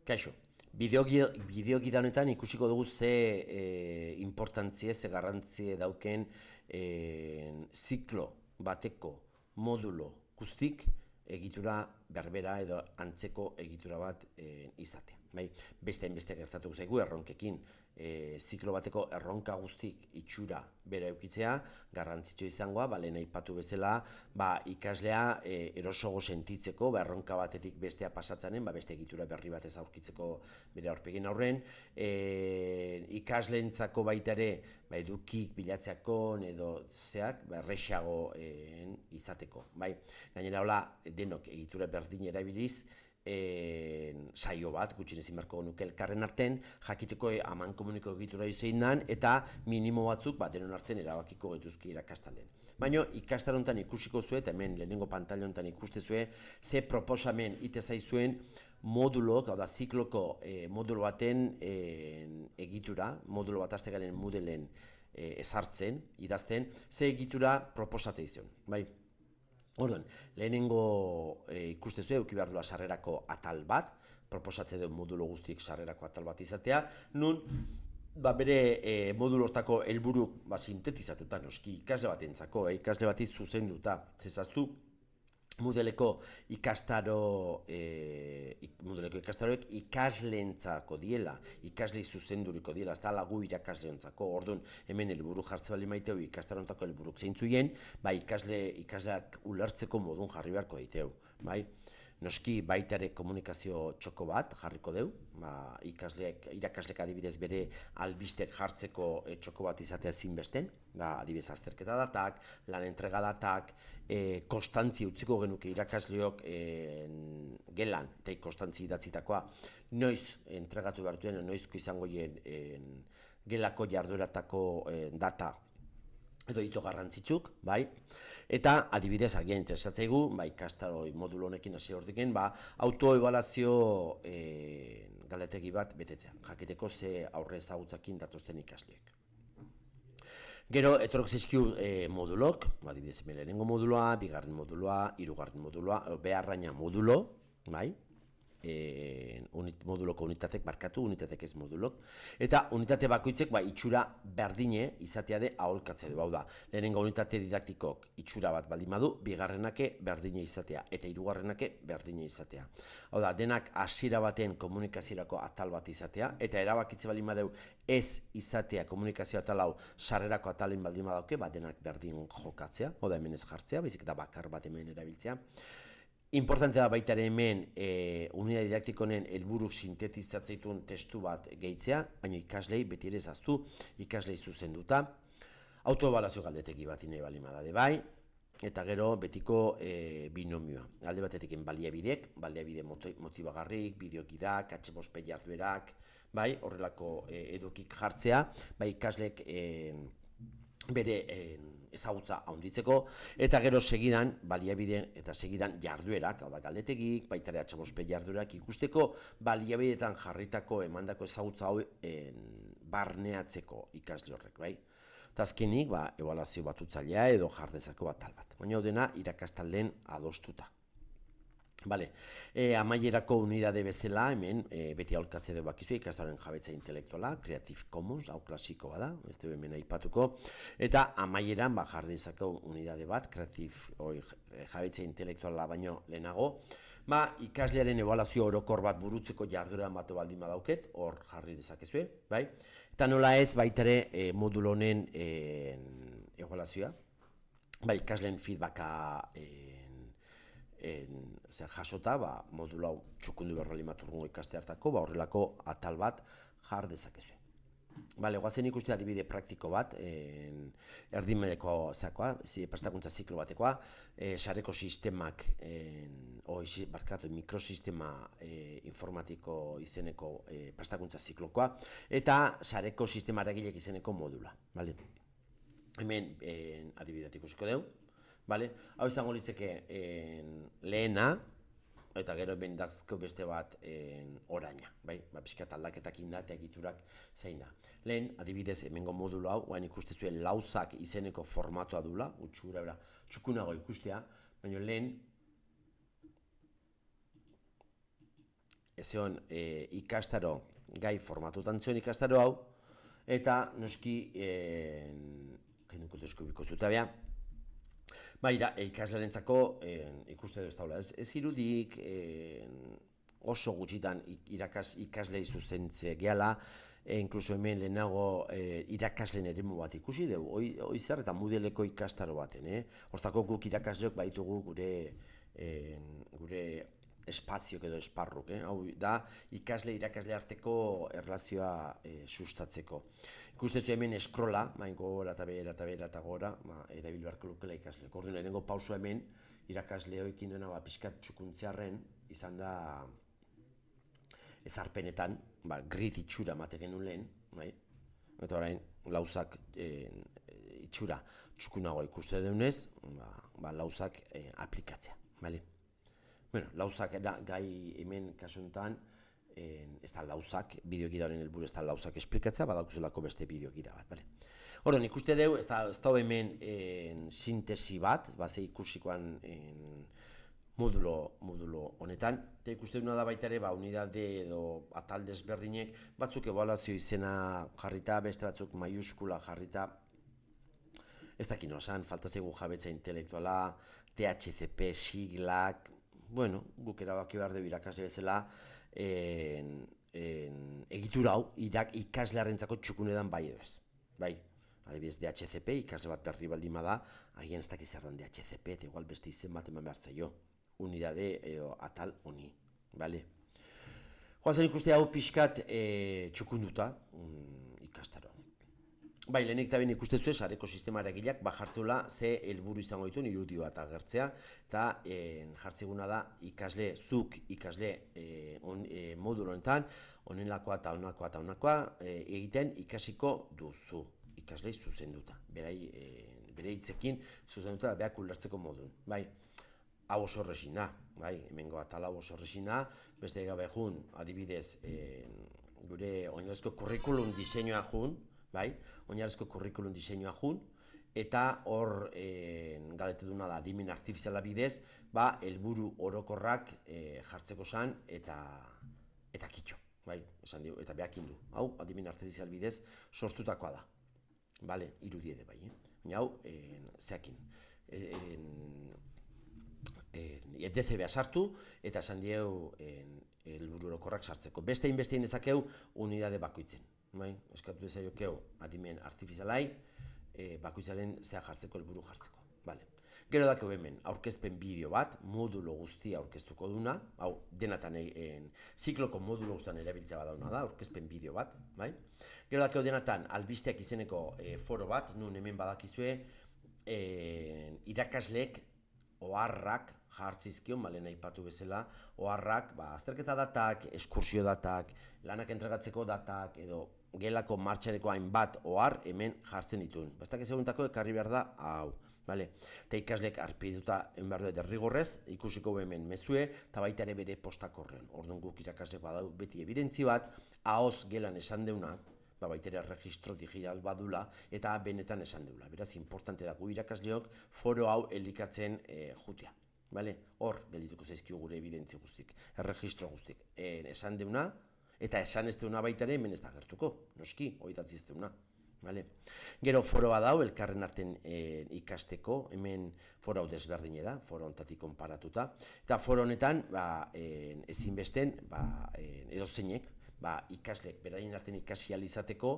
Kaixo, bideogida honetan ikusiko dugu ze importantzie, ze garrantzie dauken ziklo bateko modulo guztik egitura berbera edo antzeko egitura bat izatea. Bai? Beste gertatuko zaigu erronkekin. Ziklo bateko erronka guztik itxura bera eukitzea, garrantzitsua izangoa, lehen aipatu bezala, ikaslea erosogo sentitzeko, erronka batetik bestea pasatzanen, beste egitura berri bat ez aurkitzeko bere aurpegin aurren, ikasleentzako baita ere, edukik bilatzeako edo zeak, errexago izateko. Gainera, hola, denok egitura berdin erabiliz, saio bat, gutxienez inberko nuke elkarren arten, jakiteko aman komuniko egitura izein dan, eta minimo batzuk denon arten erabakiko getuzki irakastalden. Baina ikastarontan ikusiko zuen, eta hemen lehenengo pantailontan ikuste zuen, ze proposamen ite zaizuen modulok, hau da zikloko modulo baten egitura, modulo bat aztegaren Moodleen ezartzen, idazten, ze egitura proposatzea izan. Orduan, lehenengo ikuste zuen, euki behar duela sarrerako atal bat, proposatzen duen modulo guztiek sarrerako atal bat izatea, nun bere modulo hortako helburuk sintetizatuta noski ikasle batentzako, ikasle bati zuzenduta, zezaztu, Moodleko ikastaroek ikasleentzako diela, ikaslei zuzenduriko diela, ez da lagu irakasleontzako, orduan hemen helburu jartze bali maiteu ikastarontako helburuk zeintzuien, ikasleak ulertzeko modun jarri beharko daiteu. Noski baita ere komunikazio txoko bat jarriko deu, irakaslek adibidez bere albistek jartzeko txoko bat izatea zinbesten, adibidez azterketa datak, lan entrega datak, konstantzi utziko genuke irakasleok gelan, eta konstantzi idatzitakoa, noiz entregatu behar duen, noizko izango gelako jardueratako data, edo hito garrantzitsuk, eta adibidez agian interesatzaigu, ikastaro modulo honekin hasi hordiken, autoebaluazio galdetegi bat betetzea, jakiteko ze aurre ezagutzakin datozten ikasleek. Gero, etorok zizkiu modulok, adibidez lehenengo moduloa, bigarren moduloa, hirugarren moduloa, beharraina modulo, moduloko unitatek, unitatek ez modulok, eta unitate bakoitzek itxura berdine izatea de aholkatzea du, da, lehenengo unitate didaktikok itxura bat baldin badu, bigarrenake berdine izatea, eta hirugarrenake berdine izatea. Hau da, denak hasiera baten komunikaziorako atal bat izatea, eta erabakitze baldin badeu ez izatea komunikazio atal hau sarrerako atalen baldin badauke, denak berdin jokatzea, hau da hemen ez jartzea, baizik eta bakar bat hemen erabiltzea. Importante da baita ere hemen unitate didaktikonen helburuk sintetizatzeitun testu bat gehitzea, baina ikaslei beti ere zaztu, ikaslei zuzenduta, autoebaluazio galdetegi bat nahi bali madade eta gero betiko binomioa. Alde batetik baliabide motibagarrik, bideogidak, HBOSP jarduerak, horrelako edukik jartzea, ikaslek bere ezagutza handitzeko, eta gero segidan baliabide eta segidan jarduerak, hau da galdetegik, baita ere HBOSP jarduerak ikusteko baliabideetan jarritako emandako ezagutza hau barneatzeko ikasle horrek, Eta azkenik, ebaluazio batutzailea edo jardezako atal bat. Baina hau dena irakastalden adostuta. Amaierako unidade bezala, hemen, beti aholkatze dugu bakizu, ikastaroaren jabetza intelektuala, Creative Commons, hau klasiko bada, ez du hemen aipatuko, eta amaieran, jardezako unidade bat, jabetza intelektuala baino lehenago, ikaslearen ebaluazio orokor bat burutzeko jardueran bat baldin badauket, hor jarri dezakezue, eta nola ez baita ere modulo honen ebaluazioa, ikasleen feedbacka jasota, modulo hau txukundu berrali maturgungo ikaste hartako, horrelako atal bat jar dezakezue. Goazen ikuste adibide praktiko bat, erdimedeko zakoa, prestakuntza ziklo batekoa, sareko sistemak, mikrosistema informatiko izeneko prestakuntza ziklokoa, eta sareko sistema eragilek izeneko modula. Hemen adibideat ikusiko dugu. Hau izango litzeke lehena, eta gero bendazko beste bat oraina, pixkat aldaketak inda eta egiturak zein da. Lehen, adibidez, hemengo modulo hau, guain ikustezuen lauzak izeneko formatoa dula, utxura, zeon ikastaro, gai formatutan zeon ikastaro hau, eta noski, kenduko deskubiko zutabea, ikaslearentzako ikuste dut ez daula. Ez irudik oso gutxitan ikaslei zuzentze gehala, inkluso hemen lehenago irakasleen eremu bat ikusi dugu, hoi zer eta Moodleko ikastaro baten, hortako guk irakasleok baitugu gure espaziok edo esparruk, hau da irakasle arteko erlazioa sustatzeko. Ikustezu hemen eskrola, gora eta behera eta gora, erabil beharko lukela ikasle. Orduan lehenengo pauso hemen irakasleoekin duena pixkat txukuntzearren izan da ezarpenetan, grid itxura mate genuen lehen, eta orain lauzak itxura txukunagoa ikuste duenez, lauzak aplikatzea. Lauzak gai hemen kasuntan, ez da lauzak, bideogidaren helburu ez da lauzak esplikatzea, badaukuzelako beste bideogida bat. Horren, ikuste dugu, ez da hemen sintesi bat, ze ikusikoan modulo honetan, eta ikuste duna da baita ere, unidade edo atal desberdinek, batzuk ebaluazio izena jarrita, beste batzuk maiuskula jarrita, ez dakit nosan, falta zaigu jabetza intelektuala, DHCP, siglak, guk erabaki behar dugu irakasle bezala, egitura hau, ikaslearentzako txukunedan bai edo ez. Adibidez, DHCP, ikasle bat berri baldin bada, agian ez dakiz erran DHCP, eta igual beste izen bat eman behar zaio. Unidade edo atal honi. Joazen ikuste hau pixkat txukunduta ikastaro. Lehenik eta behin ikustezu ez, sareko sistema eragileak jartzula ze helburu izango dituen irudi bat agertzea, eta jartzeguna da zuk ikasle modulo honetan, honelakoa eta honakoa egiten ikasiko duzu, ikaslei zuzenduta, bere hitzekin zuzenduta da behak ulertzeko modun. Hau oso horrezina, hemengo atal hau oso horrezina, beste gabe jun, adibidez, gure oinarrizko kurrikulum diseinua jun, oinarrizko kurrikulum diseinua jun, eta hor galdetu duna da adimen artifiziala bidez, helburu orokorrak jartzeko zan eta kitxo, eta behak indu. Hau, adimen artifizial bidez sortutakoa da, irudi ede baina hau, zeakin. DCB-a sartu eta esan dieu helburu orokorrak sartzeko. Beste inbestein dezakeu unidade bakoitzen. Eskatu dezaiokeu adimen artifizialai bakoitzaren zea jartzeko, helburu jartzeko. Gero dakeu hemen aurkezpen bideo bat, modulo guztia aurkeztuko duna, hau denatan zikloko modulo guztian erabiltzea badauna da, aurkezpen bideo bat. Gero dakeu denatan albisteak izeneko foro bat, nun hemen badakizue irakasleek oharrak jartzizkion, lehen aipatu bezala, oharrak, azterketa datak, eskursio datak, lanak entregatzeko datak, edo gelako martxareko hainbat ohar hemen jartzen dituen. Bastak ezaguntako ekarri behar da, hau. Eta ikasleek arpiduta behar du derrigorrez, ikusiko hemen mezue, eta baita ere bere postak horren. Orduan guk irakasleek badau beti evidentzi bat, ahoz gelan esan deuna, baita ere registro digital badula, eta benetan esan deula. Beraz, importante da gu irakasleok foro hau elikatzen jutea. Hor, geldituko zaizkio gure evidentzi guztik, erregistro guztik. Esan deuna, eta esan ez deuna baita ere hemen ez da gertuko, noski, horitatzi ez deuna. Gero foro badau, elkarren arten ikasteko, hemen foro hau desberdine da, foro honetatik konparatuta, eta foro honetan, ezinbesten, edozeinek, ikaslek, beraien artean ikasi alizateko,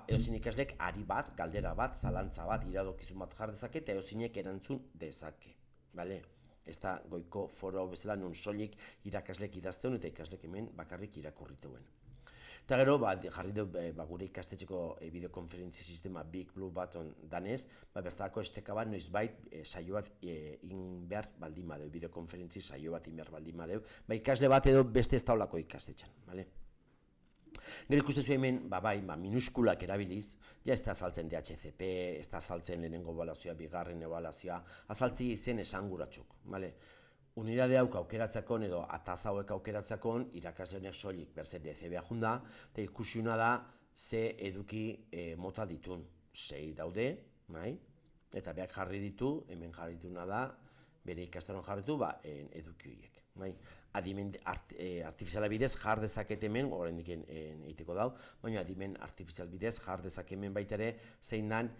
edozein ikaslek ari bat, galdera bat, zalantza bat, iradokizun bat jar dezake, eta edozinek erantzun dezake. Ez da goiko foro hau bezala non soilik irakaslek idazteun eta ikaslek hemen bakarrik irakurriteuen. Eta gero, jarri dut gure ikastetxeko bideokonferentzi sistema Big Blue Button danez, bertako esteka bat noizbait saio bat inbehar baldin badeu, bideokonferentzi saio bat inbehar baldin badeu, ikasle bat edo beste ez taulako ikastetxan. Gero ikustezu hemen, minuskulak erabiliz, ja ez da azaltzen DHCP, ez da azaltzen lehenengo ebaluazioa, bigarren ebaluazioa, azaltzi izen esanguratsuk. Unidade hauk aukeratzakon edo ataz hauek aukeratzakon, irakaslenek soilik berze DCB-a junda, eta ikusiuna da ze eduki mota ditun. 6 daude, eta behak jarri ditu, hemen jarri dituna da, bere ikastaron jarretu eduki horiek. Bai? Adimen artifiziala bidez jar dezaket hemen, oraindik egiteko dau, baina adimen artifizial bidez jar dezake hemen baita ere zein dan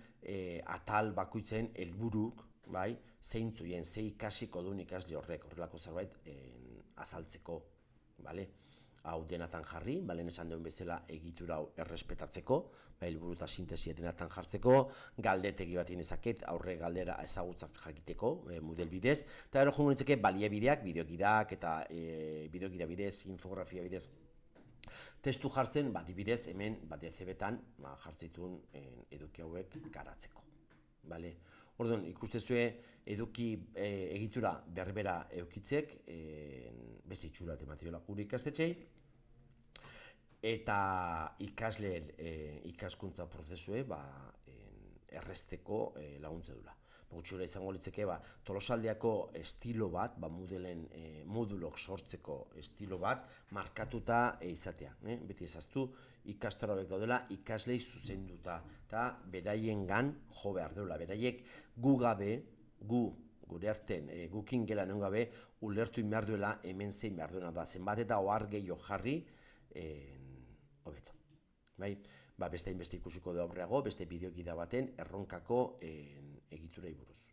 atal bakoitzen helburuk, bai, zeintzuien, ze ikasiko duen ikasle horrek, horrelako zerbait azaltzeko, bale? Hau denatan jarri, balen esan duen bezala egitura hau errespetatzeko, helburu eta sintesia denatan jartzeko, galdetegi bat inezaket, aurre galdera ezagutzak jakiteko, model bidez, eta gero jongo nintzeke baliabideak, bideogidak eta bideogida bidez, infografia bidez, testu jartzen, dibidez, hemen, DCB-tan jartzeitun eduki hauek garatzeko. Vale. Orduan, ikustezue eduki egitura berbera eukitzek, beste itxura ematen gure ikastetxei, eta ikasleen ikaskuntza prozesue errezteko laguntze dula. Gutxura izango litzeke, Tolosaldeako estilo bat, modulok sortzeko estilo bat, markatuta izatea. Beti ezaztu, ikastaro hauek daudela ikaslei zuzenduta, eta beraien gan jo behar duela. Beraiek gu gabe, gure arten, gukin gela non gabe, ulertu behar duela hemen zein behar duena da. Zenbat eta ohar gehiago jarri, hobeto. Beste ikusiko da aurreago, beste bideogida baten erronkako egiturai buruz.